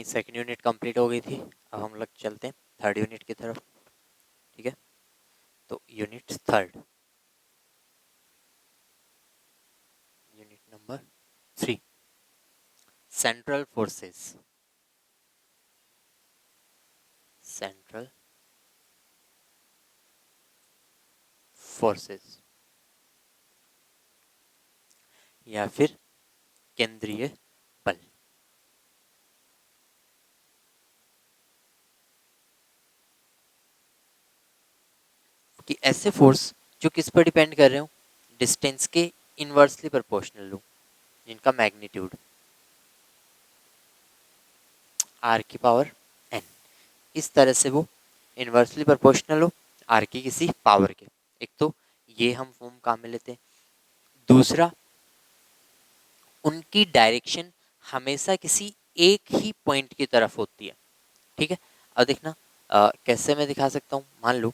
Second unit complete हो गई थी। अब हम लोग चलते हैं थर्ड यूनिट की तरफ। ठीक है, तो unit third, unit number 3, central forces. Central forces या फिर केंद्रीय बल। कि ऐसे फोर्स जो किस पर डिपेंड कर रहे हो, डिस्टेंस के इनवर्सली प्रोपोर्शनल हो, जिनका मैग्नीट्यूड आर की पावर एन, इस तरह से वो इनवर्सली प्रोपोर्शनल हो आर की किसी पावर के। एक तो ये हम फॉर्म काम में लेते हैं। दूसरा, उनकी डायरेक्शन हमेशा किसी एक ही पॉइंट की तरफ होती है। ठीक है, अब देखना कैसे मैं दिखा सकता हूँ। मान लो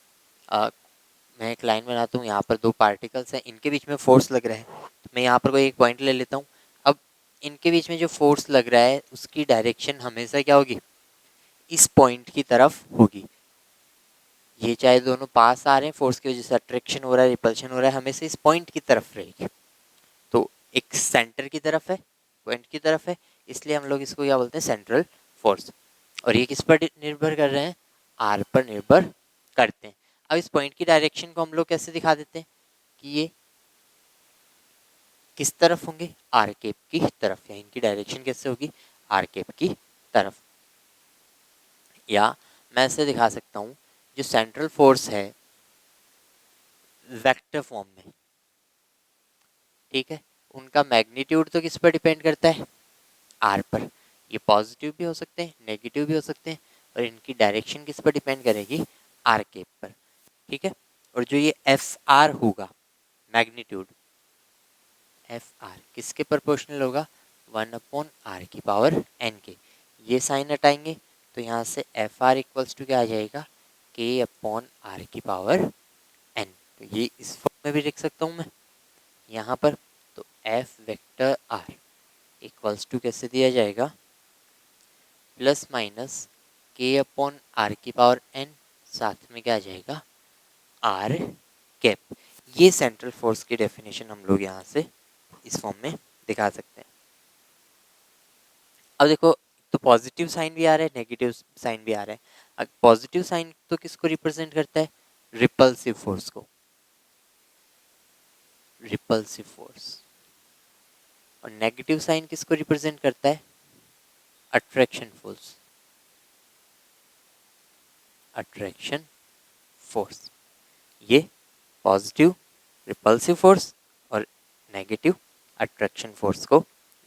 मैं एक लाइन बनाता हूँ, यहाँ पर दो पार्टिकल्स हैं, इनके बीच में फोर्स लग रहा है, तो मैं यहाँ पर कोई एक पॉइंट ले लेता हूँ। अब इनके बीच में जो फोर्स लग रहा है उसकी डायरेक्शन हमेशा क्या होगी, इस पॉइंट की तरफ होगी। ये चाहे दोनों पास आ रहे हैं, फोर्स की वजह से अट्रैक्शन हो रहा है, रिपल्शन हो रहा है, हमेशा इस पॉइंट की तरफ रहेगी। तो एक सेंटर की तरफ है, पॉइंट की तरफ है, इसलिए हम लोग इसको क्या बोलते हैं, सेंट्रल फोर्स। और ये किस पर निर्भर कर रहे हैं, आर पर निर्भर करते हैं। अब इस पॉइंट की डायरेक्शन को हम लोग कैसे दिखा देते हैं कि ये किस तरफ होंगे, आर केप की तरफ, या इनकी डायरेक्शन कैसे होगी, आर केप की तरफ। या मैं ऐसे दिखा सकता हूँ, जो सेंट्रल फोर्स है वेक्टर फॉर्म में, ठीक है, उनका मैग्नीट्यूड तो किस पर डिपेंड करता है, आर पर। ये पॉजिटिव भी हो सकते हैं, नेगेटिव भी हो सकते हैं, और इनकी डायरेक्शन किस पर डिपेंड करेगी, आर केप पर। ठीक है, और जो ये एफ आर होगा मैग्नीट्यूड, एफ आर किसके प्रोपोर्शनल होगा, 1/r की पावर n के। ये साइन हटाएंगे तो यहाँ से एफ आर इक्वल्स टू क्या आ जाएगा, k/r की पावर n। तो ये इस फॉर्म में भी लिख सकता हूँ मैं यहाँ पर। तो F vector R equals to कैसे दिया जाएगा, प्लस माइनस k/r की पावर n, साथ में क्या आ जाएगा, आर कैप। ये सेंट्रल फोर्स की डेफिनेशन हम लोग यहाँ से इस फॉर्म में दिखा सकते हैं। अब देखो, तो पॉजिटिव साइन भी आ रहा है, नेगेटिव साइन भी आ रहा है। पॉजिटिव साइन तो किसको रिप्रेजेंट करता है, रिपल्सिव फोर्स को, रिपल्सिव फोर्स। और नेगेटिव साइन किसको रिप्रेजेंट करता है, अट्रैक्शन फोर्स, अट्रैक्शन फोर्स। ये पॉजिटिव रिपल्सिव फोर्स और नेगेटिव अट्रैक्शन फोर्स को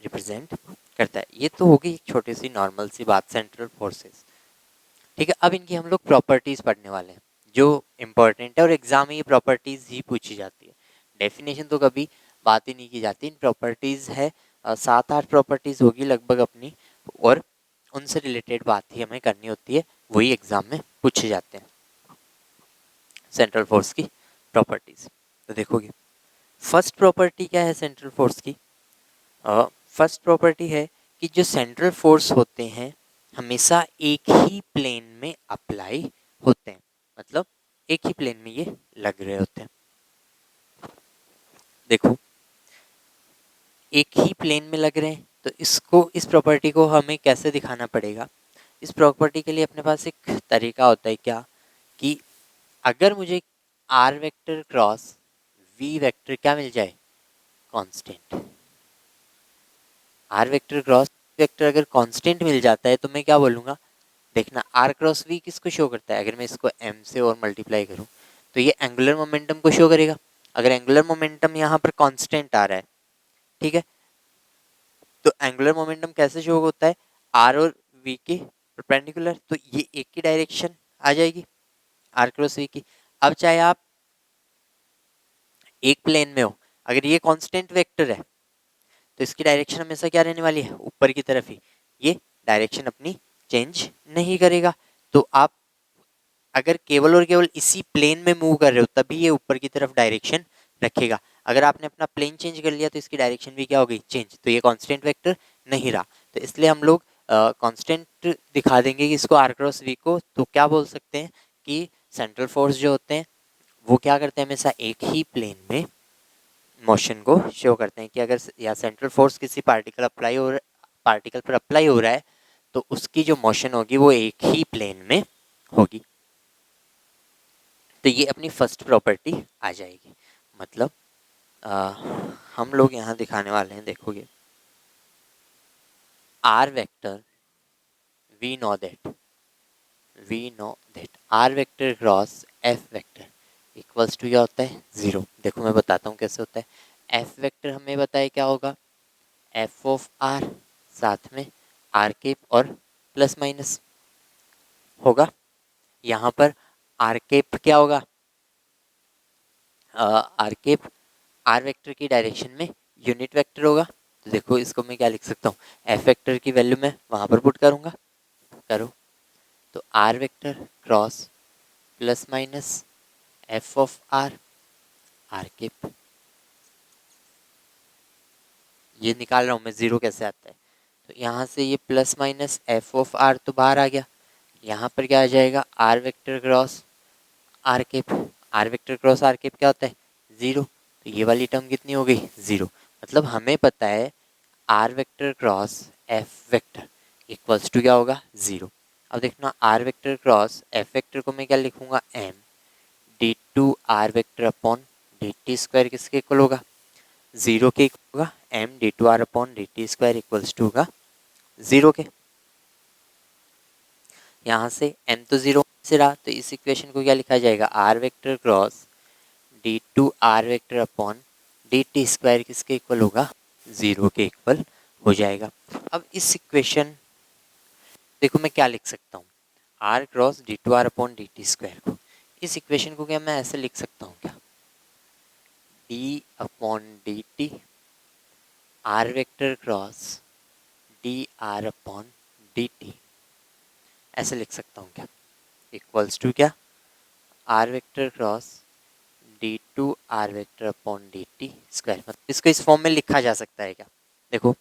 रिप्रेजेंट करता है। ये तो होगी एक छोटी सी नॉर्मल सी बात सेंट्रल फोर्सेस। ठीक है, अब इनकी हम लोग प्रॉपर्टीज पढ़ने वाले हैं जो इम्पोर्टेंट है, और एग्जाम में ये प्रॉपर्टीज ही पूछी जाती है। डेफिनेशन तो कभी बात ही नहीं की जाती। इन प्रॉपर्टीज है 7-8 प्रॉपर्टीज होगी लगभग अपनी, और उनसे रिलेटेड बात ही हमें करनी होती है, वही एग्जाम में पूछे जाते हैं सेंट्रल फोर्स की प्रॉपर्टीज। तो देखोगे फर्स्ट प्रॉपर्टी क्या है सेंट्रल फोर्स की, फर्स्ट प्रॉपर्टी है कि जो सेंट्रल फोर्स होते हैं हमेशा एक ही प्लेन में अप्लाई होते हैं, मतलब एक ही प्लेन में ये लग रहे होते हैं। देखो एक ही प्लेन में लग रहे हैं, तो इसको, इस प्रॉपर्टी को हमें कैसे दिखाना पड़ेगा। इस प्रॉपर्टी के लिए अपने पास एक तरीका होता है क्या, कि अगर मुझे R vector cross V vector क्या मिल जाए, constant. R vector cross vector अगर कांस्टेंट मिल जाता है तो मैं क्या बोलूँगा, देखना आर क्रॉस वी किसको शो करता है, अगर मैं इसको एम से और मल्टीप्लाई करूँ तो ये एंगुलर मोमेंटम को शो करेगा। अगर एंगुलर मोमेंटम यहाँ पर कांस्टेंट आ रहा है, ठीक है, तो एंगुलर मोमेंटम कैसे शो होता है, आर और वी के परपेंडिकुलर, तो ये एक की डायरेक्शन आ जाएगी आर क्रॉस वी की। अब चाहे आप एक प्लेन में हो, अगर ये कांस्टेंट वेक्टर है तो इसकी डायरेक्शन हमेशा क्या रहने वाली है, ऊपर की तरफ ही। ये डायरेक्शन अपनी चेंज नहीं करेगा। तो आप अगर केवल और केवल इसी प्लेन में मूव कर रहे हो तभी ये ऊपर की तरफ डायरेक्शन रखेगा। अगर आपने अपना प्लेन चेंज कर लिया तो इसकी डायरेक्शन भी क्या हो गई, चेंज, तो ये कांस्टेंट वेक्टर नहीं रहा। तो इसलिए हम लोग कांस्टेंट दिखा देंगे कि इसको आर क्रॉस वी को, तो क्या बोल सकते हैं कि सेंट्रल फोर्स जो होते हैं वो क्या करते हैं, हमेशा एक ही प्लेन में मोशन को शो करते हैं कि अगर या सेंट्रल फोर्स किसी पार्टिकल पर अप्लाई हो रहा है तो उसकी जो मोशन होगी वो एक ही प्लेन में होगी। तो ये अपनी फर्स्ट प्रॉपर्टी आ जाएगी। मतलब हम लोग यहाँ दिखाने वाले हैं, देखोगे R vector we know that R vector cross F vector equals to क्या होता है, 0। देखो मैं बताता हूँ कैसे होता है। एफ वेक्टर हमें बताया क्या होगा, एफ ऑफ आर साथ में आर केप और प्लस माइनस होगा। यहाँ पर आर केप क्या होगा, आर केप आर वेक्टर की डायरेक्शन में यूनिट वेक्टर होगा। तो देखो इसको मैं क्या लिख सकता हूँ, एफ वेक्टर की वैल्यू मैं वहाँ पर पुट करूँगा, करो तो R vector cross plus minus F of are R cap, ये निकाल रहा हूँ मैं 0 कैसे आता है। तो यहाँ से ये plus minus F of R तो बाहर आ गया, यहाँ पर क्या आ जाएगा, are vector cross R cap, R vector cross R cap क्या होता है, 0। तो ये वाली टर्म कितनी हो गई, 0। मतलब हमें पता है R vector cross F vector equals to क्या होगा, 0। अब देखना R vector cross F vector को मैं क्या लिखूंगा, M D two are vector upon D T square किसके इक्वल होगा, 0 के इक्वल होगा। M D two are upon D T square equals to होगा 0 के। यहाँ से m तो 0 से रहा, तो इस इक्वेशन को क्या लिखा जाएगा, are vector cross D two are vector upon D T square किसके इक्वल होगा, 0 के इक्वल हो जाएगा। अब इस इक्वेशन देखो मैं क्या लिख सकता हूँ, R cross D two are upon D T square को, इस इक्वेशन को क्या मैं ऐसे लिख सकता हूँ क्या, D upon D T R vector cross D are upon D T, ऐसे लिख सकता हूँ क्या, इक्वल्स टू क्या, R vector cross D two are vector upon D T square. मतलब इसको इस फॉर्म में लिखा जा सकता है क्या, देखो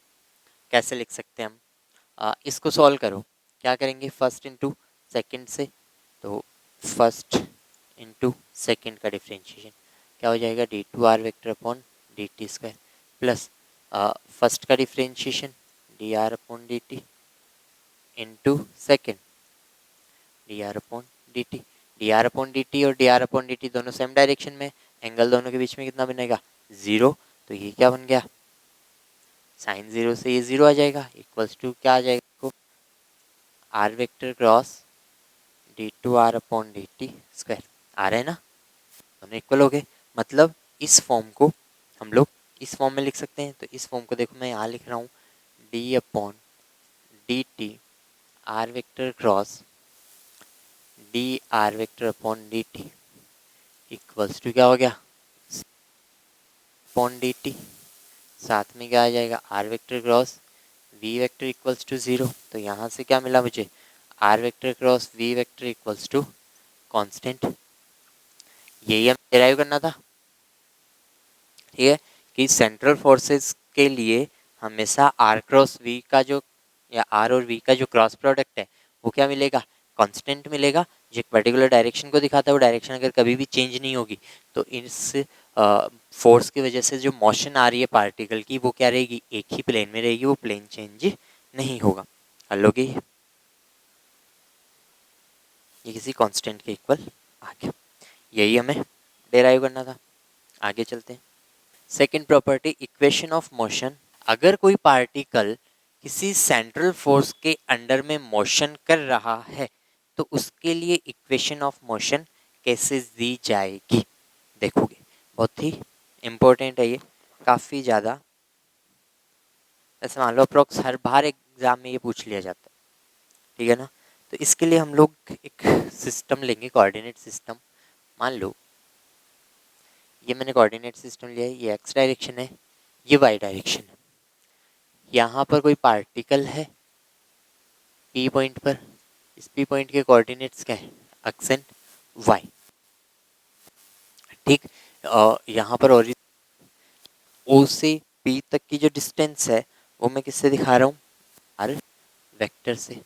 कैसे लिख सकते हैं हम, इसको सॉल्व करो, क्या करेंगे फर्स्ट इंटू सेकेंड से, तो फर्स्ट इंटू सेकेंड का डिफ्रेंशिएशन क्या हो जाएगा, D two are vector upon D T square plus first का differentiation d are upon D t into second d are upon D t. D are upon D t और d are upon D t दोनों same direction में, angle दोनों के बीच में कितना बनेगा, 0। तो ये क्या बन गया, साइन 0 से ये 0 आ जाएगा, इक्वल्स टू क्या आ जाएगा, are vector cross D two are upon D T square. आ रहे हैं ना, दोनों इक्वल हो गए। मतलब इस फॉर्म को हम लोग इस फॉर्म में लिख सकते हैं। तो इस फॉर्म को देखो मैं यहाँ लिख रहा हूँ, D upon D T R vector cross D R vector upon D T equals to क्या हो गया, अपॉन डी टी, साथ में क्या आ जाएगा, are vector cross V vector equals to 0। तो यहाँ से क्या मिला मुझे, R vector cross V vector equals to constant. यही हमें डिराइव करना था, ठीक है, कि सेंट्रल फोर्सेस के लिए हमेशा आर क्रॉस वी का जो या आर और वी का जो क्रॉस प्रोडक्ट है वो क्या मिलेगा, कांस्टेंट मिलेगा। जो एक पर्टिकुलर डायरेक्शन को दिखाता है वो डायरेक्शन अगर कभी भी चेंज नहीं होगी तो इस फोर्स की वजह से जो मोशन आ रही है पार्टिकल की वो क्या रहेगी, एक ही प्लेन में रहेगी, वो प्लेन चेंज नहीं होगा। हल हो गई, ये किसी कांस्टेंट के इक्वल आ गया। यही हमें डेराइव करना था। आगे चलते हैं। Second property, equation of motion. अगर कोई पार्टिकल किसी सेंट्रल फोर्स के अंडर में मोशन कर रहा है तो उसके लिए इक्वेशन ऑफ मोशन कैसे दी जाएगी, देखोगे बहुत ही इम्पोर्टेंट है ये, काफ़ी ज़्यादा। ऐसे मान लो अप्रोक्स हर बार एग्जाम में ये पूछ लिया जाता है, ठीक है ना। तो इसके लिए हम लोग एक सिस्टम लेंगे, कोऑर्डिनेट सिस्टम। मान लो ये मैंने कोऑर्डिनेट सिस्टम लिया है, ये एक्स डायरेक्शन है, ये वाई डायरेक्शन है। यहाँ पर कोई पार्टिकल है पी पॉइंट पर, इस पी पॉइंट के कोऑर्डिनेट्स क्या है, एक्स एंड वाई, ठीक। यहाँ पर और ओ से पी तक की जो डिस्टेंस है वो मैं किससे दिखा रहा हूँ, आर वेक्टर से,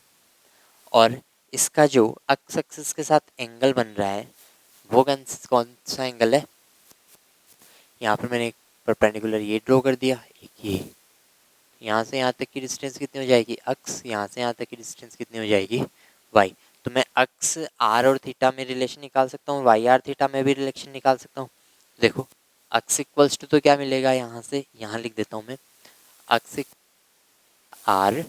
और इसका जो एक्स एक्सिस के साथ एंगल बन रहा है वो कौन सा एंगल है। यहाँ पर मैंने एक परपेंडिकुलर ये ड्रॉ कर दिया, एक ये। यहाँ से यहाँ तक की डिस्टेंस कितनी हो जाएगी अक्स, यहाँ से यहाँ तक की डिस्टेंस कितनी हो जाएगी वाई। तो मैं अक्स आर और थीटा में रिलेशन निकाल सकता हूँ, वाई आर थीटा में भी रिलेशन निकाल सकता हूँ। देखो अक्स इक्वल्स टू तो क्या मिलेगा, यहाँ से यहाँ लिख देता हूँ मैं, x r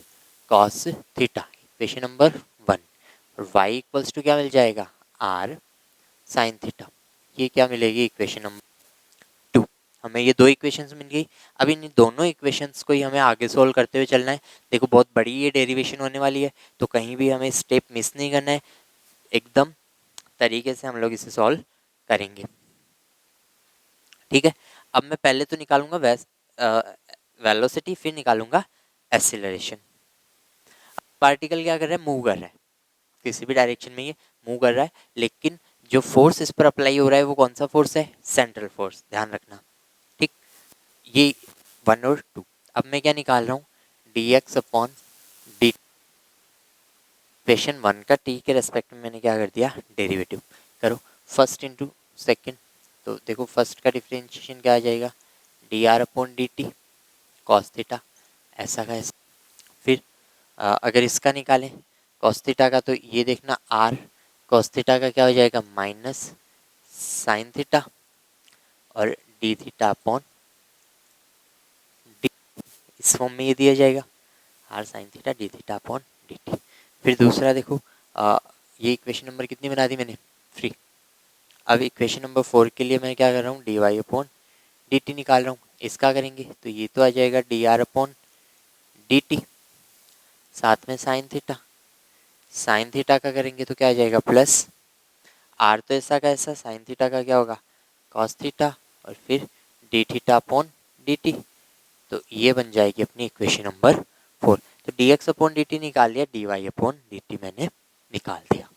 cos theta equation number 1, और वाई इक्वल्स टू क्या मिल जाएगा आर साइन थीटा, ये क्या मिलेगी इक्वेशन नंबर 2। हमें ये दो इक्वेशंस मिल गई। अब इन दोनों इक्वेशंस को ही हमें आगे सोल्व करते हुए चलना है। देखो बहुत बड़ी ये डेरिवेशन होने वाली है, तो कहीं भी हमें स्टेप मिस नहीं करना है, एकदम तरीके से हम लोग इसे सॉल्व करेंगे। ठीक है, अब मैं पहले तो निकालूंगा वेलोसिटी, फिर निकालूंगा एक्सीलरेशन। पार्टिकल क्या कर रहा है, मूव कर रहा है, किसी भी डायरेक्शन में ये मूव कर रहा है, लेकिन जो फोर्स इस पर अप्लाई हो रहा है वो कौन सा फोर्स है, सेंट्रल फोर्स, ध्यान रखना। ठीक, ये 1 और 2। अब मैं क्या निकाल रहा हूँ, D X upon D, equation 1 का टी के रेस्पेक्ट में मैंने क्या कर दिया, डेरिवेटिव करो, फर्स्ट इंटू सेकेंड। तो देखो फर्स्ट का डिफ्रेंशिएशन क्या आ जाएगा, d are upon D T cos theta, ऐसा का ऐसा। फिर अगर इसका निकालें कॉस थीटा का, तो ये देखना आर कॉस थीटा का क्या हो जाएगा, माइनस साइन थीटा, और डी थीटा अपॉन डी, इस फॉर्म में ये दिया जाएगा, R sine theta D theta upon D T. फिर दूसरा देखो ये इक्वेशन नंबर कितनी बना दी मैंने, 3। अब इक्वेशन नंबर 4 के लिए मैं क्या कर रहा हूँ, D Y upon D T निकाल रहा हूँ। इसका करेंगे तो ये तो आ जाएगा d are upon D T, साथ में साइन थीटा, साइन थीटा का करेंगे तो क्या आ जाएगा प्लस, आर तो ऐसा का ऐसा, साइन थीटा का क्या होगा कॉस थीटा, और फिर D theta upon D T. तो ये बन जाएगी अपनी इक्वेशन नंबर 4। तो D X upon D T निकाल लिया, D Y upon D T मैंने निकाल दिया,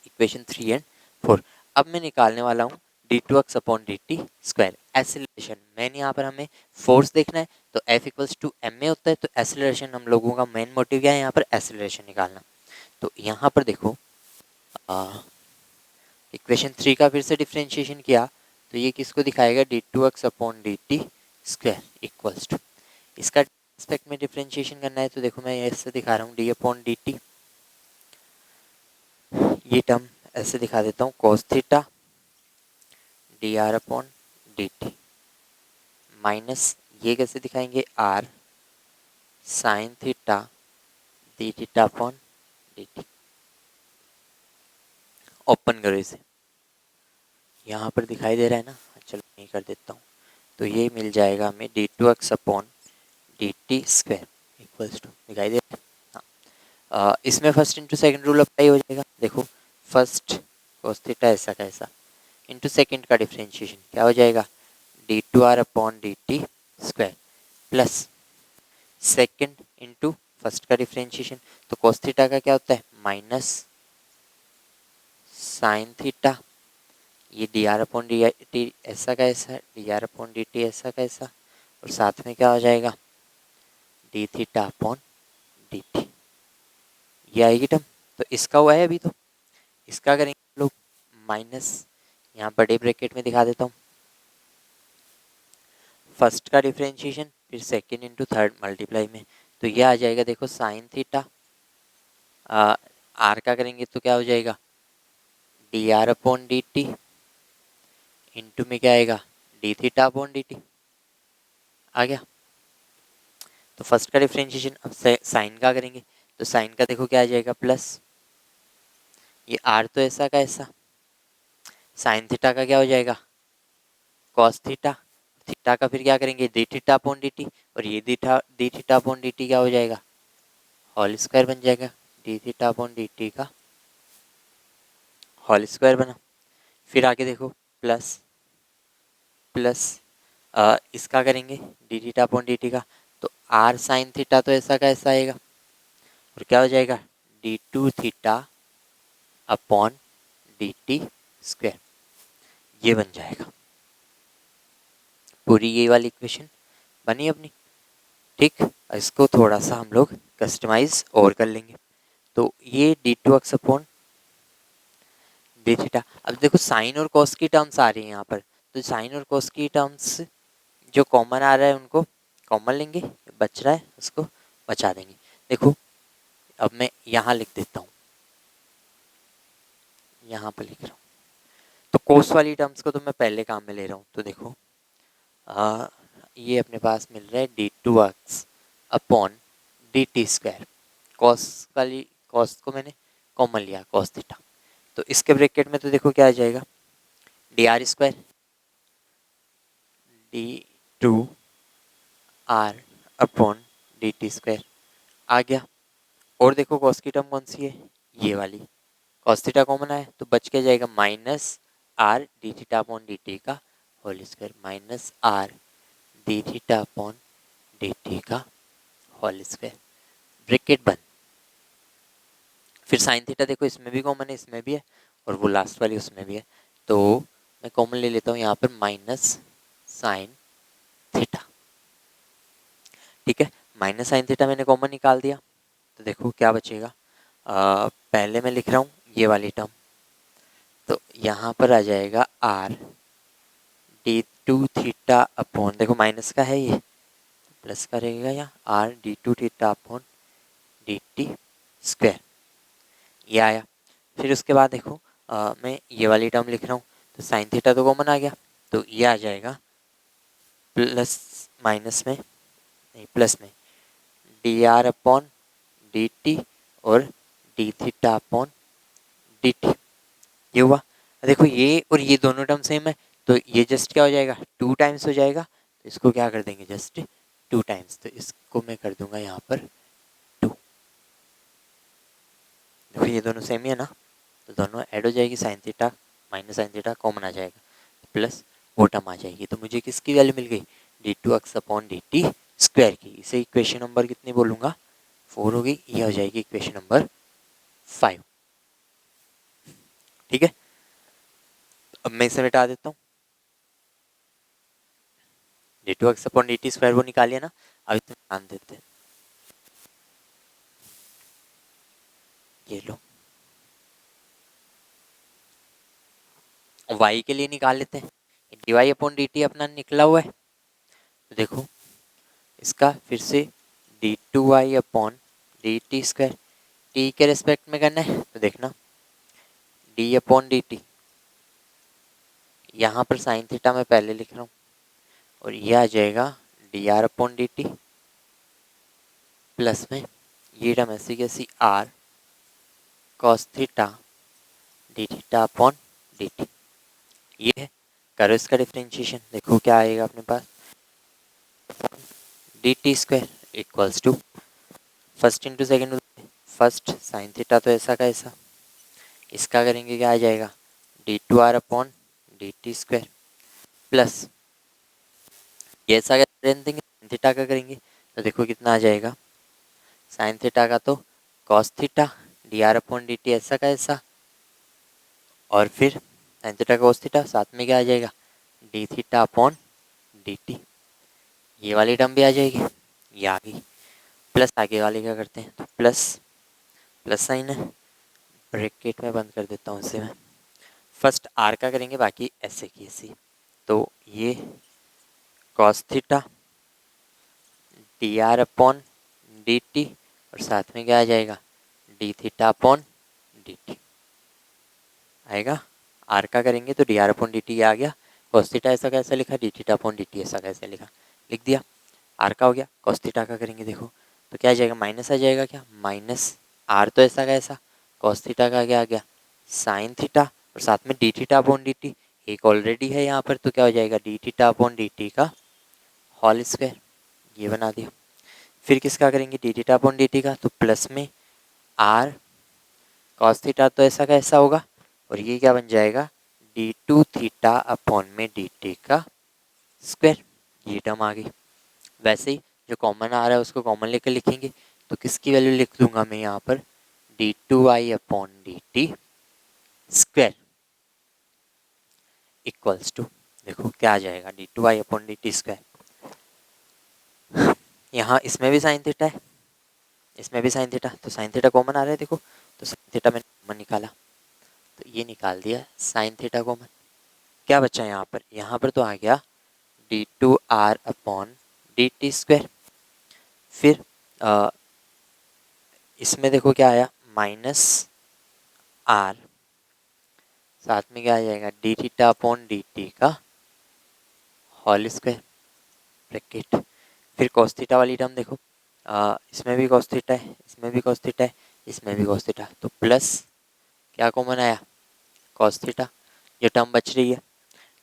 इक्वेशन 3 एंड 4। अब मैं निकालने वाला हूँ D two x upon D T square, acceleration. मैंने यहाँ पर हमें फोर्स देखना है, तो F equals to M A होता है, तो एक्सीलरेशन हम लोगों का मेन मोटिव क्या है, यहाँ पर एक्सीलरेशन निकालना। तो यहाँ पर देखो इक्वेशन 3 का फिर से डिफ्रेंशिएशन किया, तो ये किसको दिखाएगा, D two x upon D T square equals to, इसका एस्पेक्ट में डिफ्रेंशिएशन करना है, तो देखो मैं ऐसे दिखा रहा हूँ, डी अपॉन डी टी, ये टर्म ऐसे दिखा देता हूँ, cos theta D R upon D T, minus ये कैसे दिखाएंगे, R sine theta D theta upon D T. Open करो इसे, यहाँ पर दिखाई दे रहा है ना, चलो नहीं कर देता हूँ, तो ये मिल जाएगा हमें D two x upon D T square equals to, दिखाई दे रहा है हाँ। इसमें first into second rule apply हो जाएगा। देखो फर्स्ट cos थीटा ऐसा का ऐसा, इंटू सेकेंड का डिफ्रेंशिएशन क्या हो जाएगा, D two are upon D T square, plus second into first का डिफ्रेंशिएशन, तो cos थीटा का क्या होता है, माइनस साइन थीटा, ये D are upon D T ऐसा का ऐसा, D are upon D T ऐसा का ऐसा, और साथ में क्या हो जाएगा, D theta upon D T, ये आएगी टर्म। तो इसका हुआ है अभी, तो इसका करेंगे लोग माइनस, यहाँ बड़े ब्रैकेट में दिखा देता हूँ, फर्स्ट का डिफ्रेंशिएशन फिर सेकेंड इंटू थर्ड मल्टीप्लाई में, तो ये आ जाएगा देखो साइन थीटा, आर का करेंगे तो क्या हो जाएगा, d are upon D t, into में क्या आएगा, d theta upon D t आ गया। तो फर्स्ट का डिफ्रेंशिएशन, अब साइन का करेंगे, तो साइन का देखो क्या आ जाएगा प्लस, ये आर तो ऐसा का ऐसा, साइन थीटा का क्या हो जाएगा कॉस थीटा, थीटा का फिर क्या करेंगे D theta upon D t, और ये D theta upon D T क्या हो जाएगा, होल स्क्वायर बन जाएगा, D theta upon D t का होल स्क्वायर बना। फिर आगे देखो प्लस प्लस इसका करेंगे D theta upon D t का, तो आर साइन थीटा तो ऐसा का ऐसा आएगा, और क्या हो जाएगा D two theta upon D T square, ये बन जाएगा। पूरी ये वाली इक्वेशन बनी अपनी। ठीक, इसको थोड़ा सा हम लोग कस्टमाइज और कर लेंगे। तो ये d2x अपॉन डी थीटा। अब देखो साइन और कॉस की टर्म्स आ रही है यहाँ पर, तो साइन और कॉस की टर्म्स जो कॉमन आ रहा है उनको कॉमन लेंगे, बच रहा है उसको बचा देंगे। देखो अब मैं यहाँ लिख देता हूँ, यहाँ पर लिख रहा हूँ। तो कोस वाली टर्म्स को तो मैं पहले काम में ले रहा हूँ। तो देखो ये अपने पास मिल रहा है d2x upon D T square. Cos वाली कॉस को मैंने कॉमन लिया, कॉस थीटा। तो इसके ब्रैकेट में तो देखो क्या आ जाएगा, d r square d2 r upon D T square आ गया। और देखो कॉस की टर्म कौन सी है, ये वाली, कॉस थीटा कॉमन आया तो बच के जाएगा minus r d theta upon D t का whole square, minus r d theta upon D t का होल स्क्वायर, ब्रैकेट बंद। फिर साइन थीटा देखो इसमें भी कॉमन है, इसमें भी है, और वो लास्ट वाली उसमें भी है। तो मैं कॉमन ले लेता हूँ यहाँ पर माइनस साइन थीटा। ठीक है, माइनस साइन थीटा मैंने कॉमन निकाल दिया। तो देखो क्या बचेगा, पहले मैं लिख रहा हूँ ये वाली टर्म, तो यहाँ पर आ जाएगा R D two theta upon, देखो माइनस का है ये, प्लस का रहेगा यहाँ, R D two theta upon D T square, ये आया। फिर उसके बाद देखो मैं ये वाली टर्म लिख रहा हूँ, तो साइन थीटा तो कॉमन आ गया, तो ये आ जाएगा प्लस माइनस में, नहीं प्लस में, d are upon D t और D theta upon D T, ये हुआ। देखो ये और ये दोनों टर्म सेम है, तो ये जस्ट क्या हो जाएगा, 2 टाइम्स हो जाएगा। तो इसको क्या कर देंगे, जस्ट 2 टाइम्स, तो इसको मैं कर दूंगा यहाँ पर 2। देखो ये दोनों सेम ही है ना, तो दोनों ऐड हो जाएगी, sine theta minus sine theta common आ जाएगा, प्लस वो टर्म आ जाएगी। तो मुझे किसकी वैल्यू मिल गई, D two x upon D T square की। इसे इक्वेशन नंबर कितनी बोलूँगा, 4 हो गई, ये हो जाएगी इक्वेशन नंबर 5। ठीक है, अब मैं इसे मिटा देता हूँ, D two x upon D T square वो निकालिए ना, अब इसे ध्यान देते हैं, ये लो y के लिए निकाल लेते हैं, D Y upon D T अपना निकला हुआ है। तो देखो इसका फिर से D two Y upon D T square, T के रिस्पेक्ट में करना है, तो देखना डी अपॉन डी टी, यहाँ पर साइन थीटा मैं पहले लिख रहा हूँ, और ये आ जाएगा d are upon D t, plus में ये टर्म ऐसी कैसी r cos theta D theta upon D T, ये है। करो इसका डिफरेंशिएशन, देखो क्या आएगा अपने पास, d T square equals to first into second, first sine theta तो ऐसा का ऐसा, इसका करेंगे क्या आ जाएगा, D two are upon D T square, plus ये ऐसा का देंगे, साइन थीटा का करेंगे, तो देखो कितना आ जाएगा, साइन थीटा का तो cos theta D R upon D T ऐसा का ऐसा, और फिर साइन थीटा कॉस थीटा, साथ में क्या आ जाएगा, D theta upon D T, ये वाली टर्म भी आ जाएगी, ये आ गई। प्लस आगे वाले क्या करते हैं, तो प्लस प्लस साइन है, ब्रैकेट में बंद कर देता हूँ इसे मैं, फर्स्ट आर का करेंगे, बाकी ऐसे की ऐसी, तो ये cos theta D R upon D t, और साथ में क्या आ जाएगा, D theta upon D t आएगा। आर का करेंगे तो d are upon D t आ गया, कॉस थीटा ऐसा कैसा लिखा, d theta upon D T ऐसा कैसे लिखा, लिख दिया। आर का हो गया, कॉस थीटा का करेंगे, देखो तो क्या आ जाएगा, माइनस आ जाएगा, क्या माइनस आर तो ऐसा का ऐसा, कॉस थीटा का क्या आ गया, साइन थीटा, और साथ में d theta upon D T, एक ऑलरेडी है यहाँ पर, तो क्या हो जाएगा, D theta upon D t का होल स्क्वायर, ये बना दिया। फिर किसका करेंगे, D theta upon D t का, तो प्लस में आर कॉस थीटा तो ऐसा का ऐसा होगा, और ये क्या बन जाएगा, डी टू थीटा अपॉन में डी टी का स्क्वायर, ये टर्म आ गई। वैसे ही जो कॉमन आ रहा है उसको कॉमन लेकर लिखेंगे, तो किसकी वैल्यू लिख दूंगा मैं यहाँ पर, D two I upon D T square equals to, देखो क्या आ जाएगा, D two I upon D T square, यहाँ इसमें भी साइन थीटा है, इसमें भी साइन थीटा, तो साइन थीटा कॉमन आ रहा है देखो, तो साइन थीटा मैंने कॉमन निकाला, तो ये निकाल दिया साइन थीटा कॉमन। क्या बचा यहाँ पर तो आ गया d2r अपॉन dt²। फिर इसमें देखो क्या आया, माइनस आर, साथ में क्या आ जाएगा D theta upon D t का होल स्क्वायर ब्रैकेट। फिर cos थीटा वाली टर्म देखो, इसमें भी cos थीटा है, इसमें भी cos थीटा है, इसमें भी cos थीटा, तो प्लस क्या कॉमन आया cos थीटा, ये टर्म बच रही है।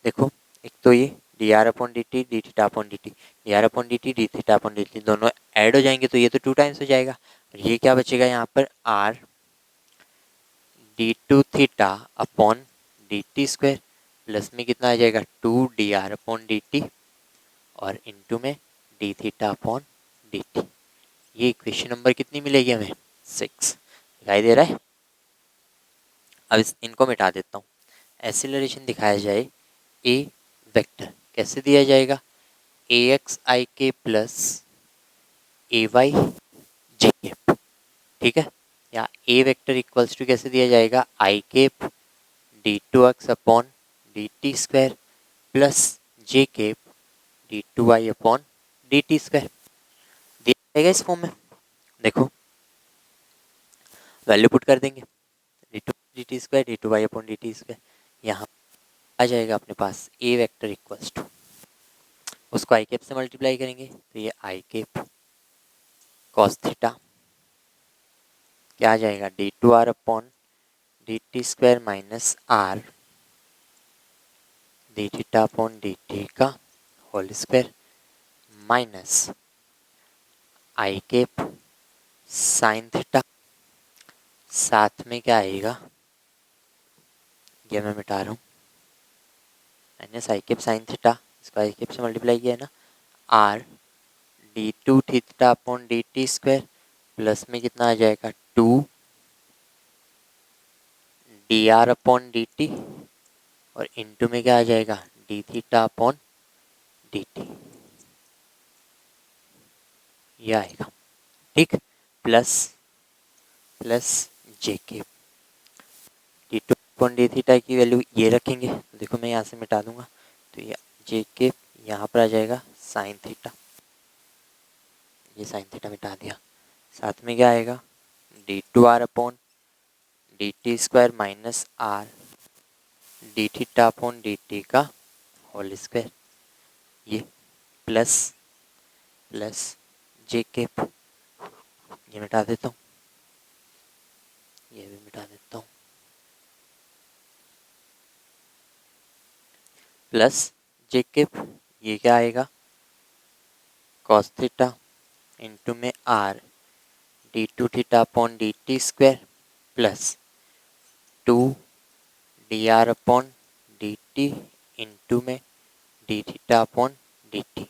देखो एक तो ये D are upon D t, D theta upon D t, d are upon D t, D theta upon D t, दोनों ऐड हो जाएंगे तो ये तो 2 टाइम्स हो जाएगा। और ये क्या बचेगा यहाँ पर r D two theta upon D T square, plus में कितना आ जाएगा 2 d are upon D t, और इनटू में d theta upon D T. ये इक्वेशन नंबर कितनी मिलेगी हमें 6, दिखाई दे रहा है। अब इनको मिटा देता हूँ। एक्सीलरेशन दिखाया जाए ए वेक्टर, कैसे दिया जाएगा, ए एक्स आई के प्लस ए वाई जे के, ठीक है। या ए वेक्टर इक्वल्स टू कैसे दिया जाएगा, i cap d two x upon D T square plus j cap d two Y upon D T square, दिया जाएगा इस फॉर्म में। देखो वैल्यू पुट कर देंगे, d two d T square d two Y upon D T square, यहाँ आ जाएगा अपने पास ए वेक्टर इक्वल्स टू, उसको आई केप से मल्टीप्लाई करेंगे तो ये आई केप कॉस थीटा, क्या आ जाएगा D two are upon D T square minus r d theta upon D t का whole square minus i cap sine theta, साथ में क्या आएगा, ये मैं मिटा रहा हूँ, minus i cap sine theta, इसको आई केप से मल्टीप्लाई किया है ना, r D two theta upon D T square, plus में कितना आ जाएगा 2 d are upon D t, और इनटू में क्या आ जाएगा D theta upon D T, ये आएगा, ठीक। प्लस प्लस जे के D two upon D theta की वैल्यू ये रखेंगे, तो देखो मैं यहाँ से मिटा दूंगा, तो ये जे के यहाँ पर आ जाएगा साइन थीटा, ये साइन थीटा मिटा दिया, साथ में क्या आएगा d two are upon D T square minus r d theta upon D t का होल स्क्वायर, ये प्लस प्लस जे केप, ये मिटा देता हूँ, ये भी मिटा देता हूँ, प्लस जे केप, ये क्या आएगा कॉस थीटा इंटू में r D two theta upon D T square plus 2 d are upon D t into में d theta upon D t,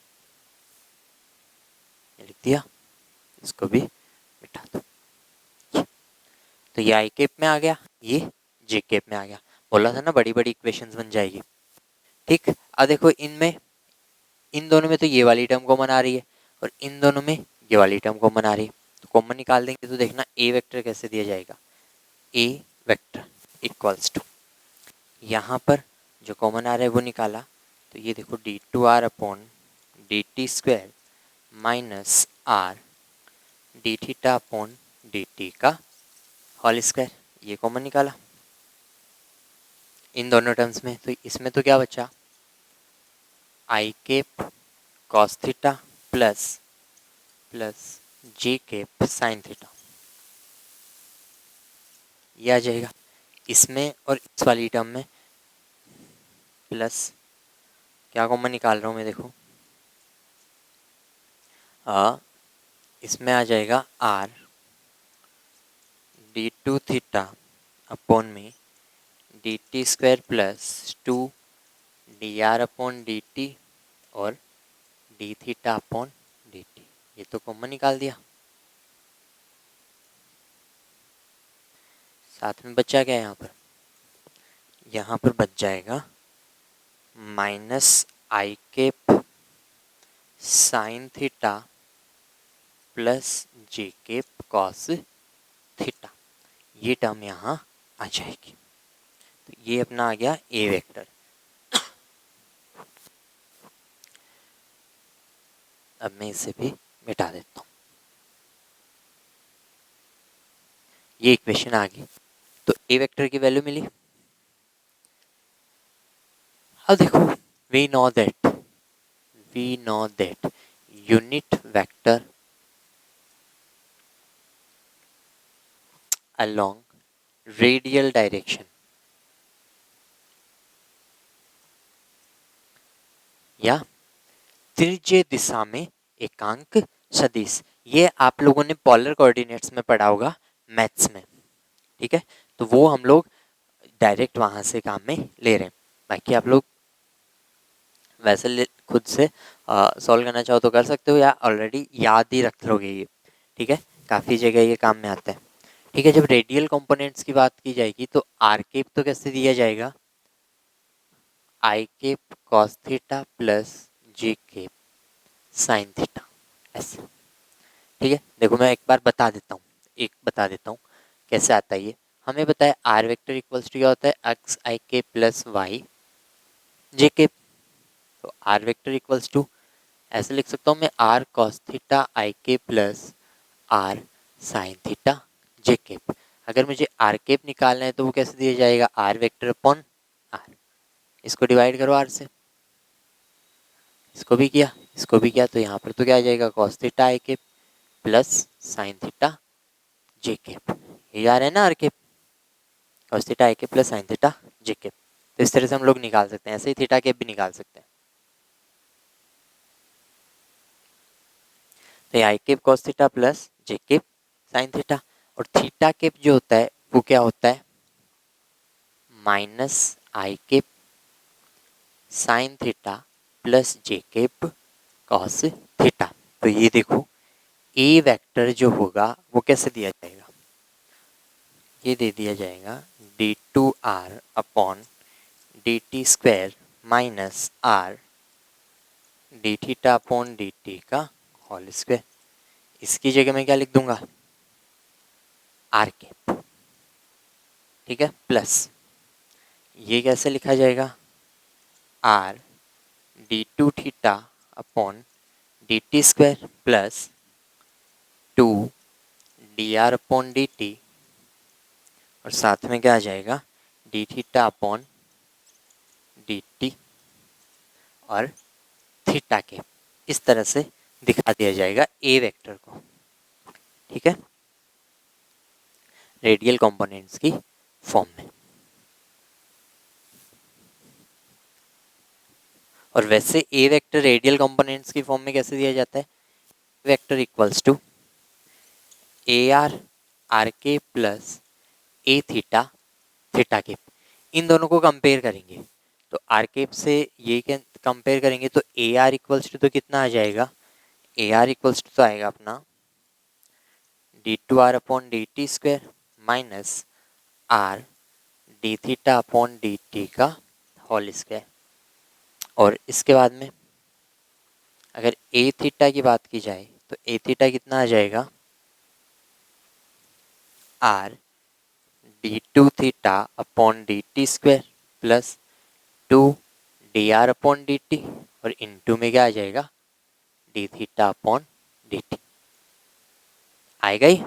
लिख दिया, इसको भी मिटा दो। तो ये आई केप में आ गया, ये जे केप में आ गया, बोला था ना बड़ी बड़ी इक्वेशंस बन जाएगी, ठीक। अब देखो इनमें, इन दोनों में तो ये वाली टर्म कॉमन आ रही है और इन दोनों में ये वाली टर्म कॉमन आ रही है, तो कॉमन निकाल देंगे तो देखना ए वेक्टर कैसे दिया जाएगा, ए वेक्टर इक्वल्स टू, यहाँ पर जो कॉमन आ रहा है वो निकाला, तो ये देखो d two are upon D T square minus r d theta upon D t का होल स्क्वायर, ये कॉमन निकाला इन दोनों टर्म्स में, तो इसमें तो क्या बचा i cap cos theta plus plus j cap sine theta, ये आ जाएगा इसमें, और इस वाली टर्म में प्लस क्या कॉमन निकाल रहा हूँ मैं, देखो इसमें आ जाएगा R D two theta upon में d T square plus 2 d are upon D t और D theta upon D T, ये तो कॉमन निकाल दिया, साथ में बचा क्या यहाँ पर बच जाएगा minus i cap sine theta plus J cap cos theta, ये टर्म यहाँ आ जाएगी। तो ये अपना आ गया ए वेक्टर। अब मैं इसे भी मिटा देता हूँ, ये इक्वेशन आ गई। तो ए वेक्टर की वैल्यू मिली। अब देखो, we know that unit vector along radial direction या त्रिज्य दिशा में एकांक सदिश, ये आप लोगों ने पोलर कोऑर्डिनेट्स में पढ़ा होगा मैथ्स में, ठीक है। तो वो हम लोग डायरेक्ट वहां से काम में ले रहे हैं। बाकी आप लोग वैसे खुद से सॉल्व करना चाहो तो कर सकते हो, या ऑलरेडी याद ही रख लोगे ये, ठीक है। काफ़ी जगह ये काम में आता है, ठीक है। जब रेडियल कंपोनेंट्स की बात की जाएगी तो आर केप तो कैसे दिया जाएगा, i cap cos theta plus j cap sine theta, ऐसे, ठीक है। देखो मैं एक बार बता देता हूँ कैसे आता है ये। हमें पता है आर वेक्टर इक्वल्स टू क्या होता है, एक्स आई के प्लस वाई जे के। तो आर वेक्टर इक्वल्स टू ऐसे लिख सकता हूँ मैं, are cos theta i cap plus r sine theta j cap. अगर मुझे आर केप निकालना है तो वो कैसे दिया जाएगा, आर वेक्टर अपॉन आर, इसको डिवाइड करो आर से, इसको भी किया तो यहाँ पर तो क्या आ जाएगा, cos theta i cap plus sine theta j cap, ये आ रहा है ना r cap, cos theta i cap plus sine theta j cap. तो इस तरह से हम लोग निकाल सकते हैं, ऐसे ही थीटा केप भी निकाल सकते हैं। तो ये i cap cos theta plus j cap sine theta, और थीटा केप जो होता है वो क्या होता है, minus i cap sine theta plus j cap cos theta. तो ये देखो ए वेक्टर जो होगा वो कैसे दिया जाएगा, ये दे दिया जाएगा D two are upon D T square minus r d theta upon D t का होल स्क्वायर। इसकी जगह मैं क्या लिख दूंगा, आर कैप, ठीक है, प्लस ये कैसे लिखा जाएगा, R D two theta upon D T square plus two d are upon D t, और साथ में क्या आ जाएगा, D theta upon D t और थीटा के, इस तरह से दिखा दिया जाएगा ए वेक्टर को, ठीक है, रेडियल कंपोनेंट्स की फॉर्म में। और वैसे ए वेक्टर रेडियल कंपोनेंट्स की फॉर्म में कैसे दिया जाता है, vector equals to a r r cap plus a theta theta cap, इन दोनों को कंपेयर करेंगे तो आर केप से ये कंपेयर करेंगे तो ए आर इक्वल्स टू तो कितना आ जाएगा, ए आर इक्वल्स टू तो आएगा अपना d two are upon D T square minus r d theta upon D t का होल स्क्वायर। और इसके बाद में अगर ए थीटा की बात की जाए तो ए थीटा कितना आ जाएगा, R D two theta upon D T square plus two d are upon D t, और इनटू में क्या आ जाएगा, D theta upon D t आएगा ही।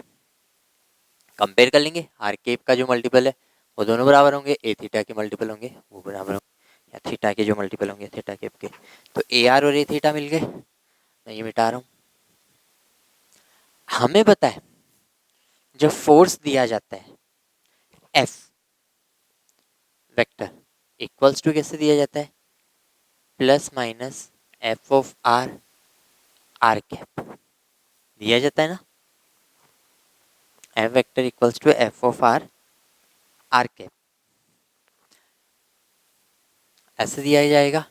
कंपेयर कर लेंगे, आर केप का जो मल्टीपल है वो दोनों बराबर होंगे, ए थीटा के मल्टीपल होंगे वो बराबर होंगे, या थीटा के जो मल्टीपल होंगे थीटा केप के, तो ए आर और ए थीटा मिल गए। मैं ये मिटा रहा हूँ। हमें पता है जब फोर्स दिया जाता है एफ वेक्टर इक्वल्स टू कैसे दिया जाता है, plus minus F of are r cap दिया जाता है ना, f vector equals to f of are r cap, ऐसे दिया जाएगा,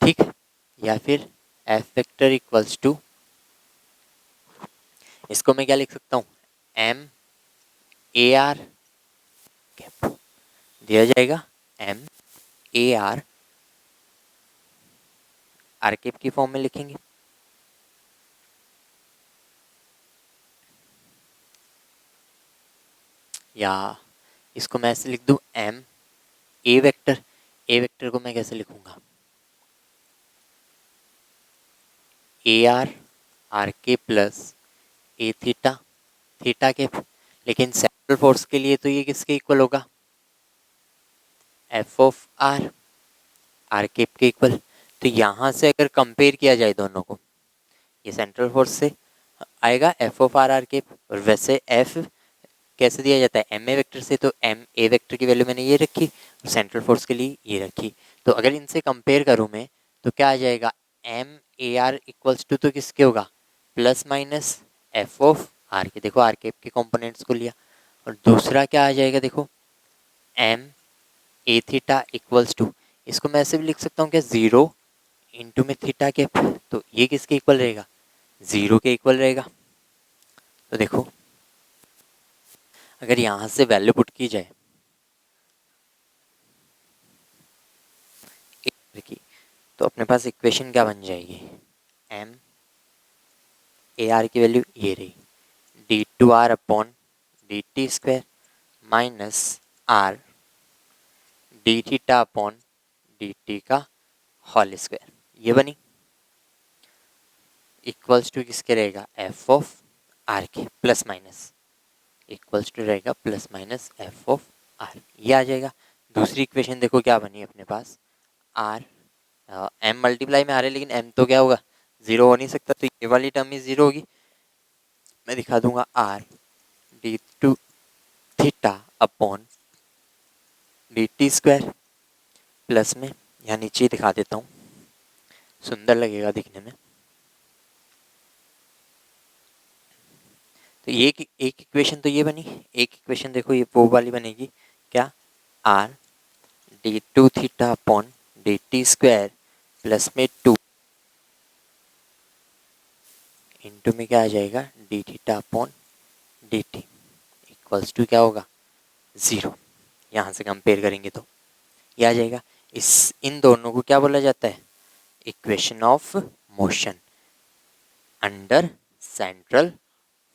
ठीक है। या फिर एफ वेक्टर इक्वल्स टू, इसको मैं क्या लिख सकता हूँ, एम ए आर कैप दिया जाएगा, m a r r cap की फॉर्म में लिखेंगे। या इसको मैं ऐसे लिख दूँ m a vector, a vector को मैं कैसे लिखूँगा a r cap plus a theta theta cap, लेकिन सेंट्रल फोर्स के लिए तो ये किसके इक्वल होगा एफ ऑफ आर के इक्वल। तो यहाँ से अगर कंपेयर किया जाए दोनों को, ये सेंट्रल फोर्स से आएगा एफ ऑफ आर के, और वैसे एफ कैसे दिया जाता है एम ए वेक्टर से, तो एम ए वेक्टर की वैल्यू मैंने ये रखी और सेंट्रल फोर्स के लिए ये रखी। तो अगर इनसे कंपेयर करूँ मैं तो क्या आ जाएगा m a r equals to तो किसके होगा plus minus F of r cap, देखो आर के कंपोनेंट्स को लिया, और दूसरा क्या आ जाएगा देखो m a theta equals to, इसको मैं ऐसे भी लिख सकता हूँ क्या जीरो इंटू में थीटा के, तो ये किसके इक्वल रहेगा जीरो के इक्वल रहेगा। तो देखो अगर यहाँ से वैल्यू पुट की जाए की, तो अपने पास इक्वेशन क्या बन जाएगी एम ए आर की वैल्यू ये रही d two are upon D T square minus r d theta upon D t का होल स्क्वायर, ये बनी इक्वल्स टू किसके रहेगा f of r cap plus minus equals to रहेगा plus minus F of r, ये आ जाएगा। दूसरी इक्वेशन देखो क्या बनी अपने पास आर एम मल्टीप्लाई में आ रहा है, लेकिन एम तो क्या होगा जीरो हो नहीं सकता, तो ये वाली टर्म ही जीरो होगी। मैं दिखा दूंगा r D two theta upon D T square plus में, यहाँ नीचे दिखा देता हूँ सुंदर लगेगा दिखने में। तो ये एक इक्वेशन तो ये बनी, एक इक्वेशन देखो ये वो वाली बनेगी क्या r D two theta upon D T square plus में टू इंटू में क्या आ जाएगा D theta upon D T equals to क्या होगा ज़ीरो। यहाँ से कंपेयर करेंगे तो ये आ जाएगा। इस इन दोनों को क्या बोला जाता है equation of motion under central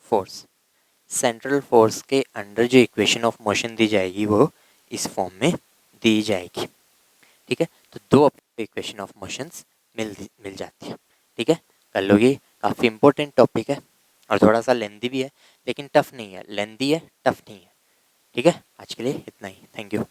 force. Central force के अंडर जो इक्वेशन ऑफ मोशन दी जाएगी वो इस फॉर्म में दी जाएगी। ठीक है, तो दो इक्वेशन ऑफ मोशंस मिल जाती है। ठीक है, कर लोगे, काफ़ी इंपॉर्टेंट टॉपिक है और थोड़ा सा लेंदी भी है, लेकिन टफ नहीं है, लेंदी है टफ नहीं है। ठीक है, आज के लिए इतना ही, थैंक यू।